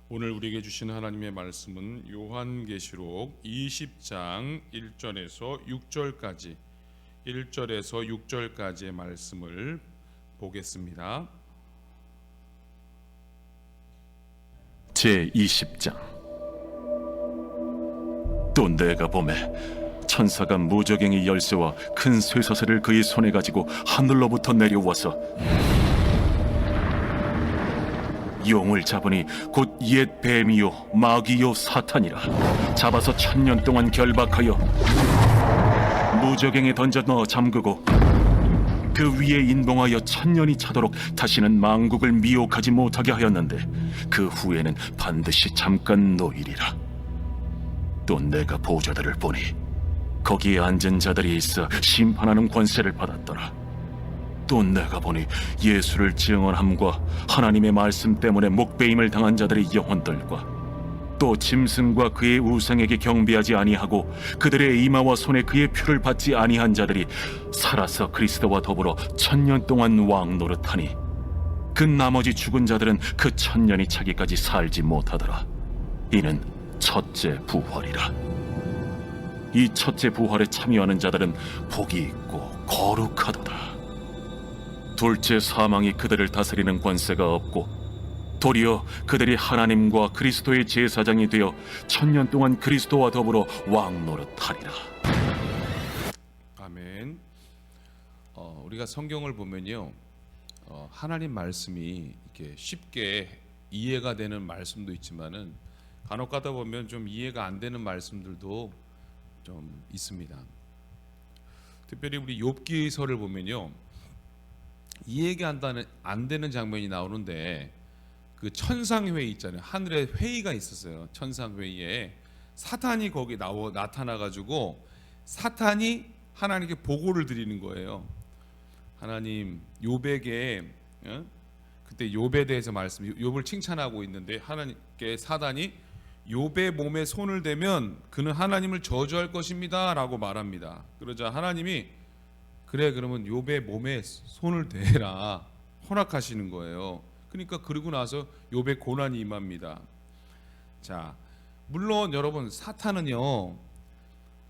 오늘 우리에게 주신 하나님의 말씀은 요한계시록 20장 1절에서 6절까지의 말씀을 보겠습니다. 제20장. 또 내가 보매 천사가 무저갱이 열쇠와 큰 쇠사슬을 그의 손에 가지고 하늘로부터 내려와서 용을 잡으니 곧 옛 뱀이요 마귀요 사탄이라. 잡아서 1000년 동안 결박하여 무저갱에 던져 넣어 잠그고 그 위에 인봉하여 1000년이 차도록 다시는 만국을 미혹하지 못하게 하였는데 그 후에는 반드시 잠깐 노이리라. 또 내가 보좌들을 보니 거기에 앉은 자들이 있어 심판하는 권세를 받았더라. 또 내가 보니 예수를 증언함과 하나님의 말씀 때문에 목배임을 당한 자들의 영혼들과 또 짐승과 그의 우상에게 경배하지 아니하고 그들의 이마와 손에 그의 표를 받지 아니한 자들이 살아서 그리스도와 더불어 1000년 동안 왕 노릇하니 그 나머지 죽은 자들은 그 1000년이 차기까지 살지 못하더라. 이는 첫째 부활이라. 이 첫째 부활에 참여하는 자들은 복이 있고 거룩하도다. 둘째 사망이 그들을 다스리는 권세가 없고 도리어 그들이 하나님과 그리스도의 제사장이 되어 1000년 동안 그리스도와 더불어 왕 노릇하리라. 아멘. 우리가 성경을 보면요, 하나님 말씀이 이렇게 쉽게 이해가 되는 말씀도 있지만은 간혹 가다 보면 좀 이해가 안 되는 말씀들도 좀 있습니다. 특별히 우리 욥기서를 보면요, 이해가 안 되는 장면이 나오는데 그 천상회의 있잖아요. 하늘에 회의가 있었어요. 천상회의에 사탄이 거기 나타나가지고 사탄이 하나님께 보고를 드리는 거예요. 하나님, 욥에게 그때 욥에 대해서 욥을 칭찬하고 있는데 하나님께 사단이 욥의 몸에 손을 대면 그는 하나님을 저주할 것입니다 라고 말합니다. 그러자 하나님이 그래, 그러면 욥의 몸에 손을 대라 허락하시는 거예요. 그러니까 그러고 나서 욥의 고난이 임합니다. 자, 물론 여러분, 사탄은요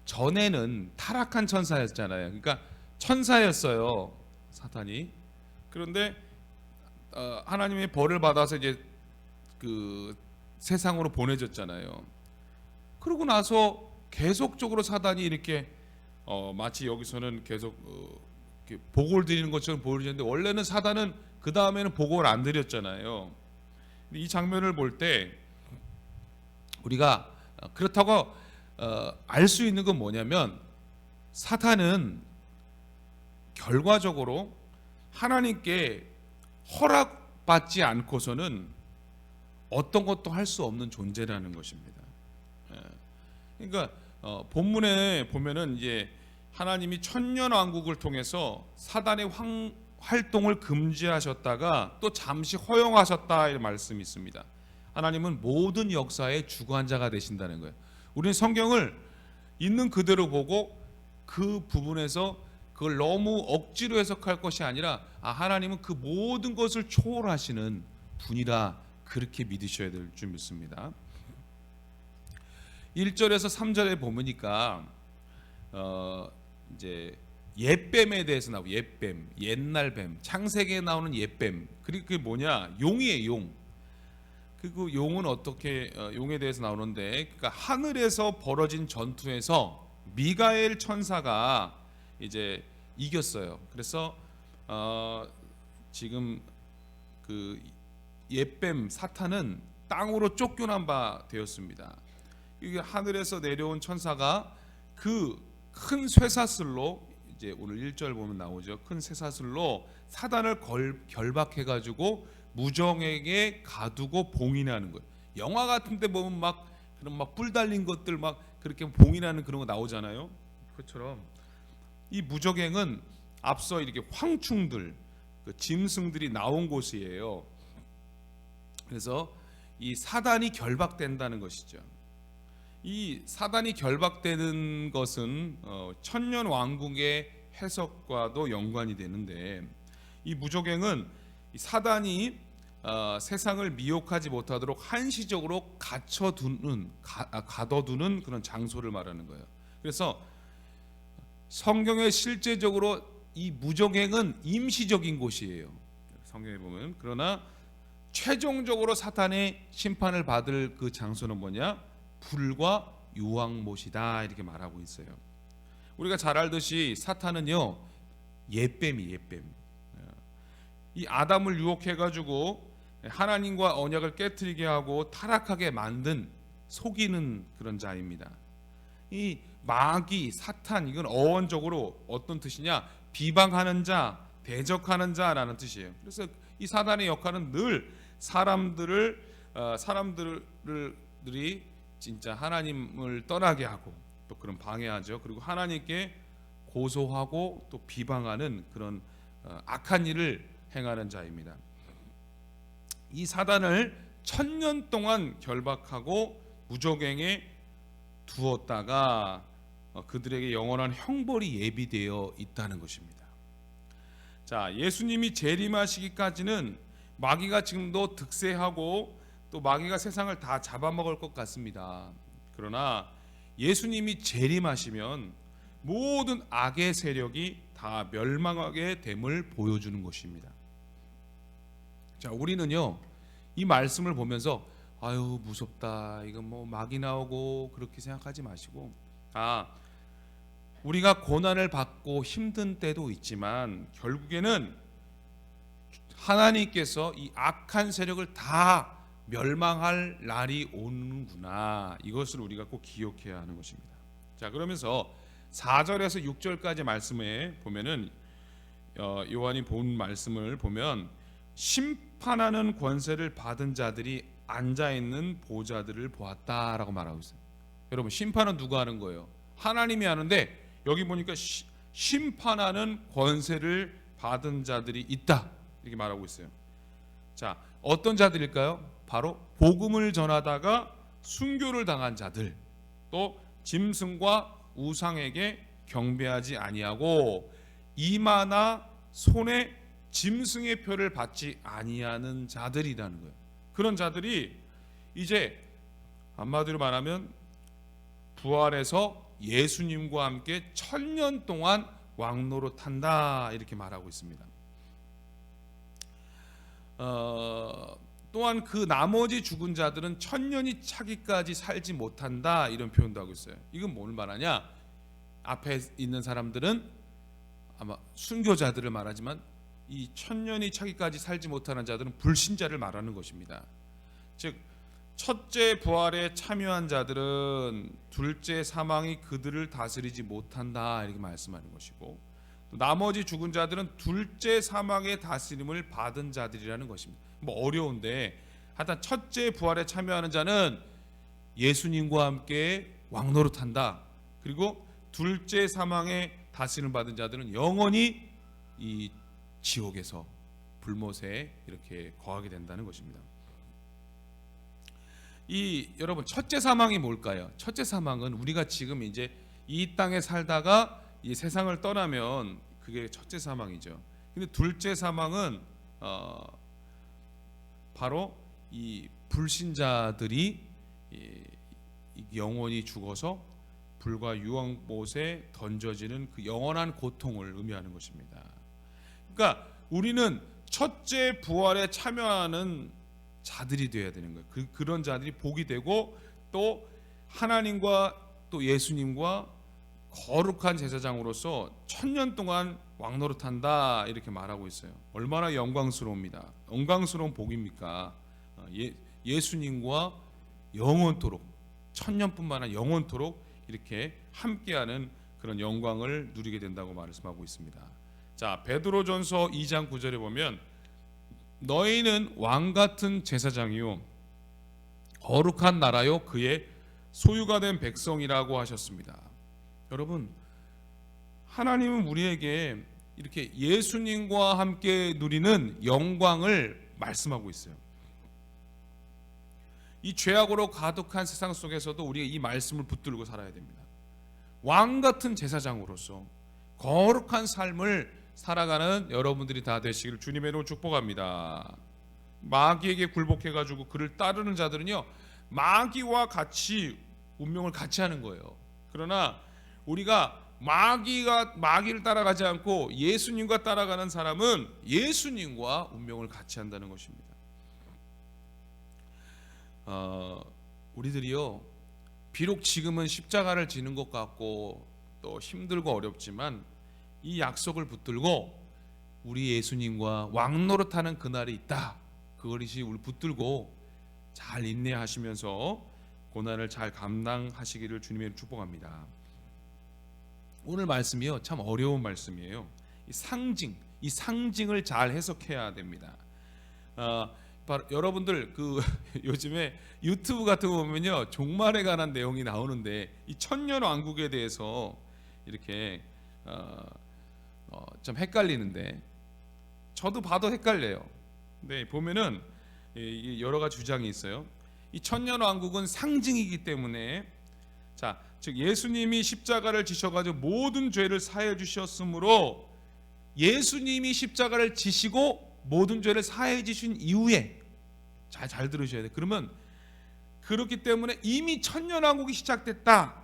전에는 타락한 천사였잖아요. 그러니까 천사였어요, 사탄이. 그런데 하나님의 벌을 받아서 이제 그 세상으로 보내졌잖아요. 그러고 나서 계속적으로 사단이 이렇게 마치 여기서는 계속 이렇게 보고를 드리는 것처럼 보여지는데 원래는 사단은 그 다음에는 보고를 안 드렸잖아요. 이 장면을 볼 때 우리가 그렇다고 알 수 있는 건 뭐냐면 사탄은 결과적으로 하나님께 허락받지 않고서는 어떤 것도 할 수 없는 존재라는 것입니다. 그러니까 본문에 보면은 이제 하나님이 천년 왕국을 통해서 사단의 활동을 금지하셨다가 또 잠시 허용하셨다 이 말씀이 있습니다. 하나님은 모든 역사의 주관자가 되신다는 거예요. 우리는 성경을 있는 그대로 보고 그 부분에서 그걸 너무 억지로 해석할 것이 아니라 하나님은 그 모든 것을 초월하시는 분이라 그렇게 믿으셔야 될 줄 믿습니다. 1절에서 3절에 보니까 이제 옛뱀에 대해서 나오고 옛뱀, 옛날 뱀, 창세기에 나오는 옛뱀. 그리고 그게 뭐냐? 용이에요, 용. 그리고 용은 어떻게 용에 대해서 나오는데, 그러니까 하늘에서 벌어진 전투에서 미가엘 천사가 이제 이겼어요. 그래서 지금 그 옛뱀 사탄은 땅으로 쫓겨난 바 되었습니다. 이게 하늘에서 내려온 천사가 그 큰 쇠사슬로, 이제 오늘 1절 보면 나오죠. 큰 쇠사슬로 사단을 결박해 가지고 무정에게 가두고 봉인하는 거예요. 영화 같은 데 보면 막 그런 막 뿔 달린 것들 막 그렇게 봉인하는 그런 거 나오잖아요. 그것처럼 이 무적행은 앞서 이렇게 황충들, 그 짐승들이 나온 곳이에요. 그래서 이 사단이 결박된다는 것이죠. 이 사단이 결박되는 것은 천년 왕국의 해석과도 연관이 되는데, 이 무적행은 사단이 세상을 미혹하지 못하도록 한시적으로 가둬두는 그런 장소를 말하는 거예요. 그래서 성경에 실제적으로 이 무저갱은 임시적인 곳이에요. 성경에 보면. 그러나 최종적으로 사탄의 심판을 받을 그 장소는 뭐냐? 불과 유황못이다 이렇게 말하고 있어요. 우리가 잘 알듯이 사탄은요 옛뱀이. 이 아담을 유혹해가지고 하나님과 언약을 깨트리게 하고 타락하게 만든 속이는 그런 자입니다. 이 마귀, 사탄 이건 어원적으로 어떤 뜻이냐? 비방하는 자, 대적하는 자라는 뜻이에요. 그래서 이 사단의 역할은 늘 사람들이 진짜 하나님을 떠나게 하고 또 그런 방해하죠. 그리고 하나님께 고소하고 또 비방하는 그런 악한 일을 행하는 자입니다. 이 사단을 1000년 동안 결박하고 무저갱에 두었다가 그들에게 영원한 형벌이 예비되어 있다는 것입니다. 자, 예수님이 재림하시기까지는 마귀가 지금도 득세하고 또 마귀가 세상을 다 잡아먹을 것 같습니다. 그러나 예수님이 재림하시면 모든 악의 세력이 다 멸망하게 됨을 보여주는 것입니다. 자, 우리는요 이 말씀을 보면서 아유 무섭다, 이건 뭐 마귀 나오고 그렇게 생각하지 마시고, 우리가 고난을 받고 힘든 때도 있지만 결국에는 하나님께서 이 악한 세력을 다 멸망할 날이 오는구나, 이것을 우리가 꼭 기억해야 하는 것입니다. 자, 그러면서 4절에서 6절까지 말씀에 보면은 요한이 본 말씀을 보면 심판하는 권세를 받은 자들이 앉아있는 보좌들을 보았다라고 말하고 있어요. 여러분, 심판은 누가 하는 거예요? 하나님이 하는데 여기 보니까 심판하는 권세를 받은 자들이 있다 이렇게 말하고 있어요. 자, 어떤 자들일까요? 바로 복음을 전하다가 순교를 당한 자들, 또 짐승과 우상에게 경배하지 아니하고 이마나 손에 짐승의 표를 받지 아니하는 자들이라는 거예요. 그런 자들이 이제 한마디로 말하면 부활해서 예수님과 함께 1000년 동안 왕노릇한다 이렇게 말하고 있습니다. 또한 그 나머지 죽은 자들은 1000년이 차기까지 살지 못한다 이런 표현도 하고 있어요. 이건 뭘 말하냐? 앞에 있는 사람들은 아마 순교자들을 말하지만 이 1000년이 차기까지 살지 못하는 자들은 불신자를 말하는 것입니다. 즉 첫째 부활에 참여한 자들은 둘째 사망이 그들을 다스리지 못한다 이렇게 말씀하는 것이고, 또 나머지 죽은 자들은 둘째 사망의 다스림을 받은 자들이라는 것입니다. 뭐 어려운데 하여튼 첫째 부활에 참여하는 자는 예수님과 함께 왕노릇한다. 그리고 둘째 사망의 다스림을 받은 자들은 영원히 이 지옥에서 불못에 이렇게 거하게 된다는 것입니다. 여러분, 첫째 사망이 뭘까요? 첫째 사망은 우리가 지금 이제 이 땅에 살다가 이 세상을 떠나면 그게 첫째 사망이죠. 근데 둘째 사망은 바로 이 불신자들이 영원히 죽어서 불과 유황못에 던져지는 그 영원한 고통을 의미하는 것입니다. 그러니까 우리는 첫째 부활에 참여하는 자들이 되어야 되는 거예요. 그런 자들이 복이 되고 또 하나님과 또 예수님과 거룩한 제사장으로서 1000년 동안 왕노릇한다 이렇게 말하고 있어요. 얼마나 영광스러웁니다. 영광스러운 복입니까? 예수님과 영원토록, 1000년뿐만 아니라 영원토록 이렇게 함께하는 그런 영광을 누리게 된다고 말씀하고 있습니다. 자, 베드로전서 2장 9절에 보면 너희는 왕같은 제사장이요 거룩한 나라요 그의 소유가 된 백성이라고 하셨습니다. 여러분, 하나님은 우리에게 이렇게 예수님과 함께 누리는 영광을 말씀하고 있어요. 이 죄악으로 가득한 세상 속에서도 우리가 이 말씀을 붙들고 살아야 됩니다. 왕같은 제사장으로서 거룩한 삶을 살아가는 여러분들이 다 되시기를 주님의 이름으로 축복합니다. 마귀에게 굴복해가지고 그를 따르는 자들은요, 마귀와 같이 운명을 같이 하는 거예요. 그러나 우리가 마귀를 따라가지 않고 예수님과 따라가는 사람은 예수님과 운명을 같이 한다는 것입니다. 우리들이요, 비록 지금은 십자가를 지는 것 같고 또 힘들고 어렵지만 이 약속을 붙들고 우리 예수님과 왕노릇하는 그날이 있다. 그것이 우리 붙들고 잘 인내하시면서 고난을 잘 감당하시기를 주님의 축복합니다. 오늘 말씀이요, 참 어려운 말씀이에요. 이 상징을 잘 해석해야 됩니다. 바로 여러분들 요즘에 유튜브 같은 거 보면요, 종말에 관한 내용이 나오는데 이 천년 왕국에 대해서 이렇게 좀 헷갈리는데, 저도 봐도 헷갈려요. 근데 보면은 여러 가지 주장이 있어요. 이 천년 왕국은 상징이기 때문에, 즉 예수님이 십자가를 지셔가지고 모든 죄를 사해 주셨으므로 예수님이 십자가를 지시고 모든 죄를 사해 주신 이후에, 잘 들으셔야 돼요. 그러면 그렇기 때문에 이미 천년 왕국이 시작됐다.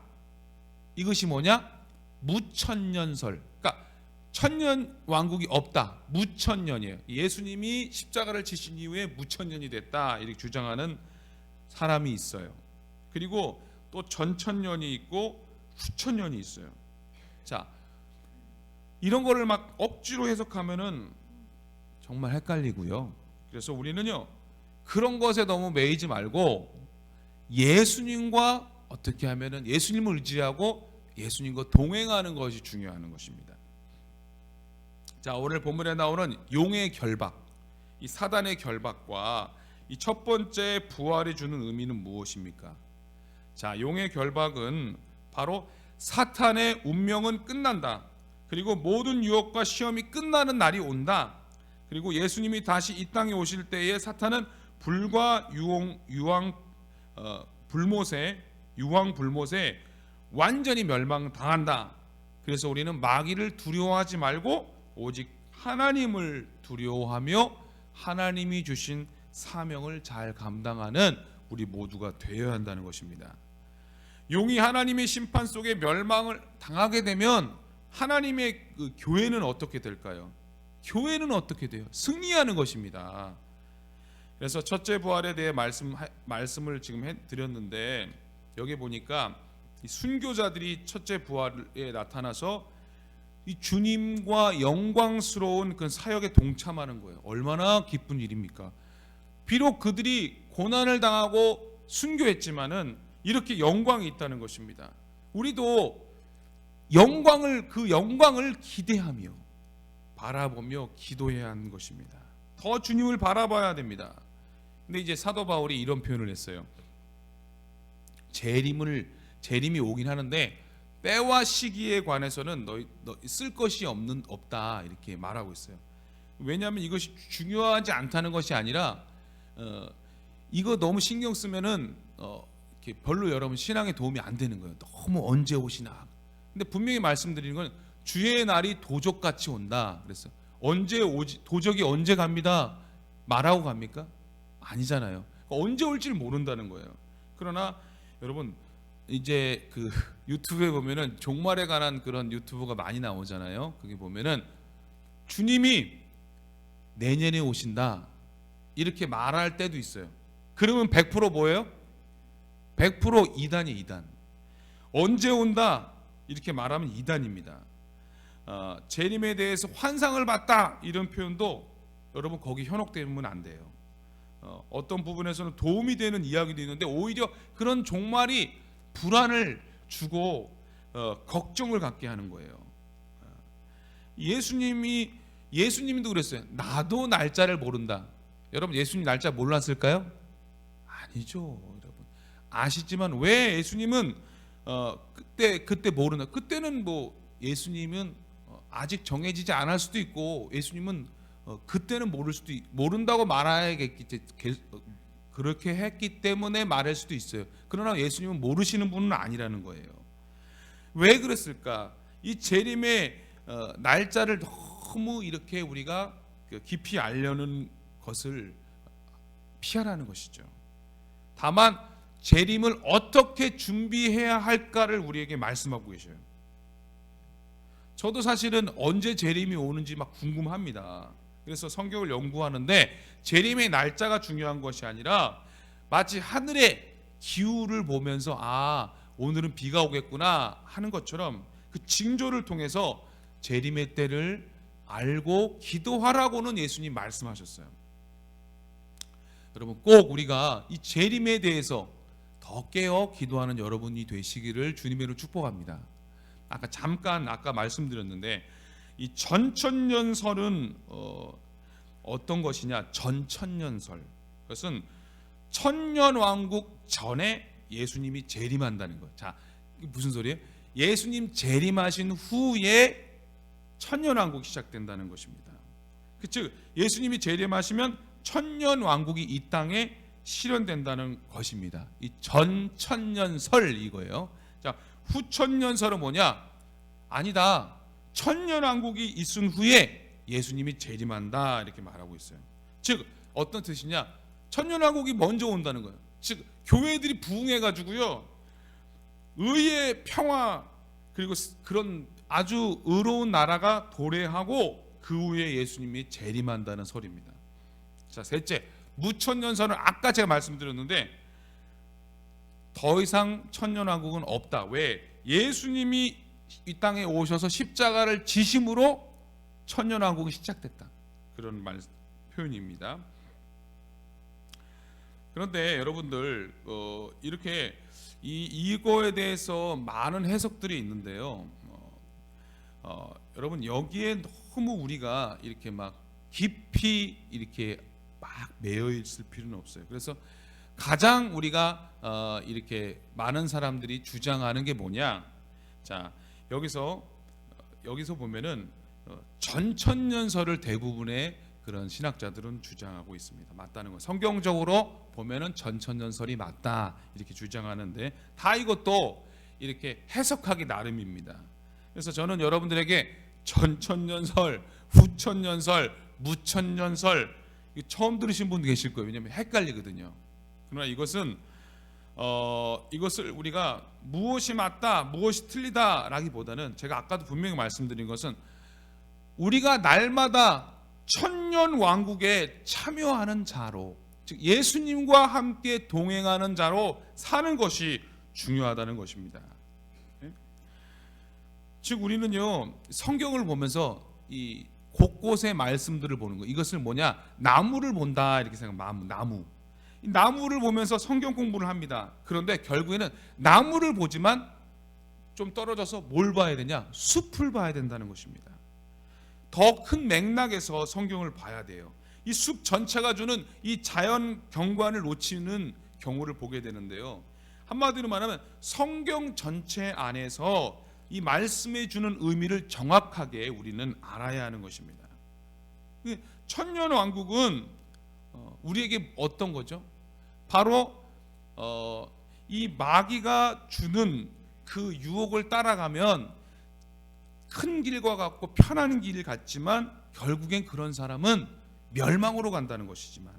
이것이 뭐냐? 무천년설. 그러니까 천년 왕국이 없다. 무천년이에요. 예수님이 십자가를 지신 이후에 무천년이 됐다. 이렇게 주장하는 사람이 있어요. 그리고 또 전천년이 있고 후천년이 있어요. 자, 이런 거를 막 억지로 해석하면은 정말 헷갈리고요. 그래서 우리는요, 그런 것에 너무 매이지 말고 예수님과 어떻게 하면은 예수님을 의지하고 예수님과 동행하는 것이 중요한 것입니다. 자, 오늘 본문에 나오는 용의 결박, 이 사단의 결박과 이 첫 번째 부활이 주는 의미는 무엇입니까? 자, 용의 결박은 바로 사탄의 운명은 끝난다. 그리고 모든 유혹과 시험이 끝나는 날이 온다. 그리고 예수님이 다시 이 땅에 오실 때에 사탄은 불과 유황 불못에 완전히 멸망당한다. 그래서 우리는 마귀를 두려워하지 말고 오직 하나님을 두려워하며 하나님이 주신 사명을 잘 감당하는 우리 모두가 되어야 한다는 것입니다. 용이 하나님의 심판 속에 멸망을 당하게 되면 하나님의 교회는 어떻게 될까요? 교회는 어떻게 돼요? 승리하는 것입니다. 그래서 첫째 부활에 대해 말씀을 지금 드렸는데, 여기 보니까 이 순교자들이 첫째 부활에 나타나서 이 주님과 영광스러운 그 사역에 동참하는 거예요. 얼마나 기쁜 일입니까? 비록 그들이 고난을 당하고 순교했지만은 이렇게 영광이 있다는 것입니다. 우리도 그 영광을 기대하며 바라보며 기도해야 하는 것입니다. 더 주님을 바라봐야 됩니다. 근데 이제 사도 바울이 이런 표현을 했어요. 재림이 오긴 하는데 때와 시기에 관해서는 너 쓸 것이 없다, 이렇게 말하고 있어요. 왜냐하면 이것이 중요하지 않다는 것이 아니라 이거 너무 신경 쓰면은 이렇게 별로 여러분 신앙에 도움이 안 되는 거예요. 너무 언제 오시나. 근데 분명히 말씀드리는 건 주의 날이 도적같이 온다. 그래서 언제 오지, 도적이 언제 갑니다 말하고 갑니까? 아니잖아요. 언제 올지를 모른다는 거예요. 그러나 여러분, 이제 그 유튜브에 보면은 종말에 관한 그런 유튜브가 많이 나오잖아요. 거기 보면은 주님이 내년에 오신다 이렇게 말할 때도 있어요. 그러면 100% 뭐예요? 100% 이단이 이단. 언제 온다 이렇게 말하면 이단입니다. 재림에 대해서 환상을 봤다 이런 표현도 여러분 거기 현혹되면 안 돼요. 어떤 부분에서는 도움이 되는 이야기도 있는데 오히려 그런 종말이 불안을 주고 걱정을 갖게 하는 거예요. 예수님도 그랬어요. 나도 날짜를 모른다. 여러분 예수님 날짜 몰랐을까요? 아니죠. 여러분 아시지만 왜 예수님은 그때 모르나? 그때는 뭐 예수님은 아직 정해지지 않을 수도 있고 예수님은 그때는 모른다고 말해야겠지. 그렇게 했기 때문에 말할 수도 있어요. 그러나 예수님은 모르시는 분은 아니라는 거예요. 왜 그랬을까? 이 재림의 날짜를 너무 이렇게 우리가 깊이 알려는 것을 피하라는 것이죠. 다만 재림을 어떻게 준비해야 할까를 우리에게 말씀하고 계셔요. 저도 사실은 언제 재림이 오는지 막 궁금합니다. 그래서 성경을 연구하는데 재림의 날짜가 중요한 것이 아니라 마치 하늘의 기후를 보면서 오늘은 비가 오겠구나 하는 것처럼 그 징조를 통해서 재림의 때를 알고 기도하라고는 예수님 말씀하셨어요. 여러분 꼭 우리가 이 재림에 대해서 더 깨어 기도하는 여러분이 되시기를 주님의 이름으로 축복합니다. 아까 말씀드렸는데 이 전천년설은 어떤 것이냐? 전천년설. 그것은 천년왕국 전에 예수님이 재림한다는 것. 자, 이게 무슨 소리예요? 예수님 재림하신 후에 천년왕국이 시작된다는 것입니다. 즉 예수님이 재림하시면 천년왕국이 이 땅에 실현된다는 것입니다. 이 전천년설 이거예요. 자, 후천년설은 뭐냐? 아니다. 천년왕국이 있은 후에 예수님이 재림한다 이렇게 말하고 있어요. 즉 어떤 뜻이냐? 천년왕국이 먼저 온다는 거예요. 즉 교회들이 부흥해가지고요, 의의 평화 그리고 그런 아주 의로운 나라가 도래하고 그 후에 예수님이 재림한다는 설입니다. 자, 셋째, 무천년설은 아까 제가 말씀드렸는데 더 이상 천년왕국은 없다. 왜? 예수님이 이 땅에 오셔서 십자가를 지심으로 천년왕국이 시작됐다. 그런 표현입니다. 그런데 여러분들 이렇게 이거에 대해서 많은 해석들이 있는데요. 여러분 여기에 너무 우리가 이렇게 막 깊이 이렇게 막 매여 있을 필요는 없어요. 그래서 가장 우리가 이렇게 많은 사람들이 주장하는 게 뭐냐? 자, 여기서 보면은 전천년설을 대부분의 그런 신학자들은 주장하고 있습니다. 맞다는 거. 성경적으로 보면은 전천년설이 맞다 이렇게 주장하는데 다 이것도 이렇게 해석하기 나름입니다. 그래서 저는 여러분들에게 전천년설, 후천년설, 무천년설 처음 들으신 분 계실 거예요. 왜냐하면 헷갈리거든요. 그러나 이것을 우리가 무엇이 맞다, 무엇이 틀리다라기보다는 제가 아까도 분명히 말씀드린 것은 우리가 날마다 천년 왕국에 참여하는 자로, 즉 예수님과 함께 동행하는 자로 사는 것이 중요하다는 것입니다. 즉 우리는요 성경을 보면서 이 곳곳의 말씀들을 보는 거, 이것을 뭐냐? 나무를 본다 이렇게 생각하면 나무. 이 나무를 보면서 성경 공부를 합니다. 그런데 결국에는 나무를 보지만 좀 떨어져서 뭘 봐야 되냐? 숲을 봐야 된다는 것입니다. 더 큰 맥락에서 성경을 봐야 돼요. 이 숲 전체가 주는 이 자연 경관을 놓치는 경우를 보게 되는데요. 한마디로 말하면 성경 전체 안에서 이 말씀에 주는 의미를 정확하게 우리는 알아야 하는 것입니다. 천년왕국은 우리에게 어떤 거죠? 바로 이 마귀가 주는 그 유혹을 따라가면 큰 길과 같고 편한 길 같지만 결국엔 그런 사람은 멸망으로 간다는 것이지만,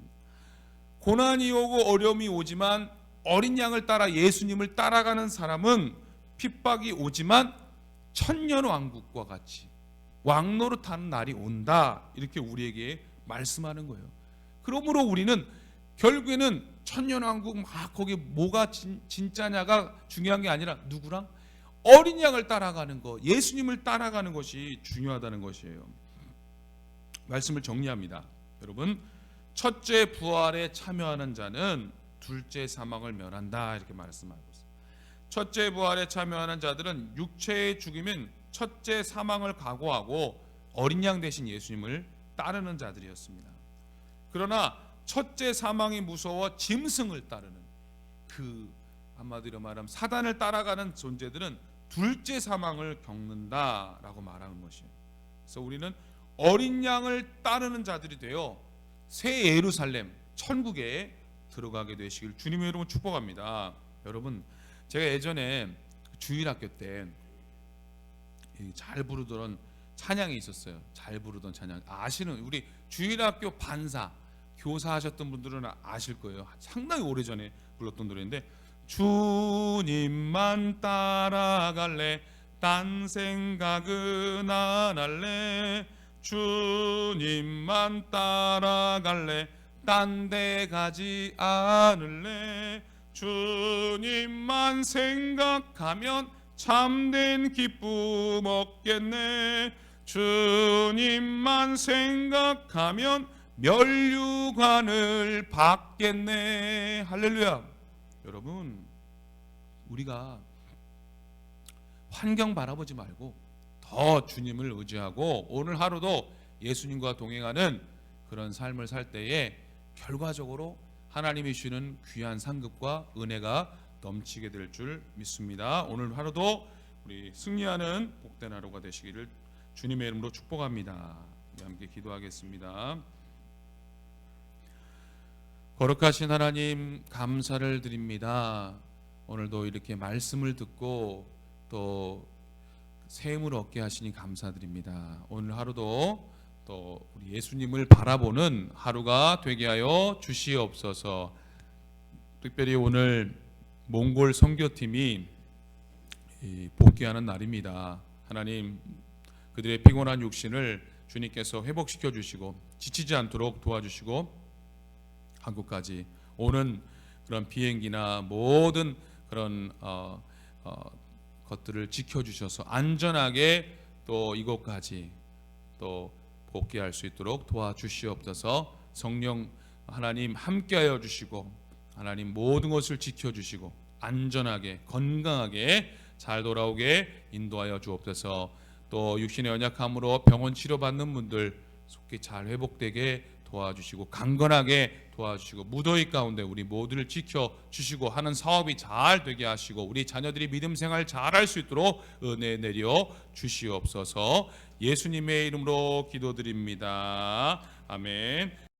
고난이 오고 어려움이 오지만 어린 양을 따라 예수님을 따라가는 사람은 핍박이 오지만 천년왕국과 같이 왕노릇하는 날이 온다 이렇게 우리에게 말씀하는 거예요. 그러므로 우리는 결국에는 천년왕국 막 거기 뭐가 진짜냐가 중요한 게 아니라 누구랑? 어린 양을 따라가는 것, 예수님을 따라가는 것이 중요하다는 것이에요. 말씀을 정리합니다. 여러분, 첫째 부활에 참여하는 자는 둘째 사망을 면한다 이렇게 말씀하고 있습니다. 첫째 부활에 참여하는 자들은 육체의 죽음인 첫째 사망을 각오하고 어린 양 대신 예수님을 따르는 자들이었습니다. 그러나 첫째 사망이 무서워 짐승을 따르는, 그 한마디로 말하면 사단을 따라가는 존재들은 둘째 사망을 겪는다라고 말하는 것이에요. 그래서 우리는 어린 양을 따르는 자들이 되어 새 예루살렘 천국에 들어가게 되시길 주님의 이름으로 축복합니다. 여러분, 제가 예전에 주일학교 때 잘 부르던 찬양이 있었어요. 잘 부르던 찬양 아시는 우리 주일학교 반사 교사하셨던 분들은 아실 거예요. 상당히 오래전에 불렀던 노래인데 주님만 따라갈래 딴 생각은 안 할래 주님만 따라갈래 딴 데 가지 않을래 주님만 생각하면 참된 기쁨 얻겠네 주님만 생각하면 면류관을 받겠네. 할렐루야. 여러분, 우리가 환경 바라보지 말고 더 주님을 의지하고 오늘 하루도 예수님과 동행하는 그런 삶을 살 때에 결과적으로 하나님이 주시는 귀한 상급과 은혜가 넘치게 될 줄 믿습니다. 오늘 하루도 우리 승리하는 복된 하루가 되시기를 주님의 이름으로 축복합니다. 함께 기도하겠습니다. 거룩하신 하나님 감사를 드립니다. 오늘도 이렇게 말씀을 듣고 또 샘을 얻게 하시니 감사드립니다. 오늘 하루도 또 우리 예수님을 바라보는 하루가 되게 하여 주시옵소서. 특별히 오늘 몽골 선교팀이 복귀하는 날입니다. 하나님 그들의 피곤한 육신을 주님께서 회복시켜 주시고 지치지 않도록 도와주시고 한국까지 오는 그런 비행기나 모든 그런 것들을 지켜주셔서 안전하게 또 이곳까지 또 복귀할 수 있도록 도와주시옵소서. 성령 하나님 함께하여 주시고 하나님 모든 것을 지켜주시고 안전하게 건강하게 잘 돌아오게 인도하여 주옵소서. 또 육신의 연약함으로 병원 치료받는 분들 속히 잘 회복되게 도와주시고 강건하게 도와주시고 무더위 가운데 우리 모두를 지켜주시고 하는 사업이 잘 되게 하시고 우리 자녀들이 믿음 생활 잘할 수 있도록 은혜 내려 주시옵소서. 예수님의 이름으로 기도드립니다. 아멘.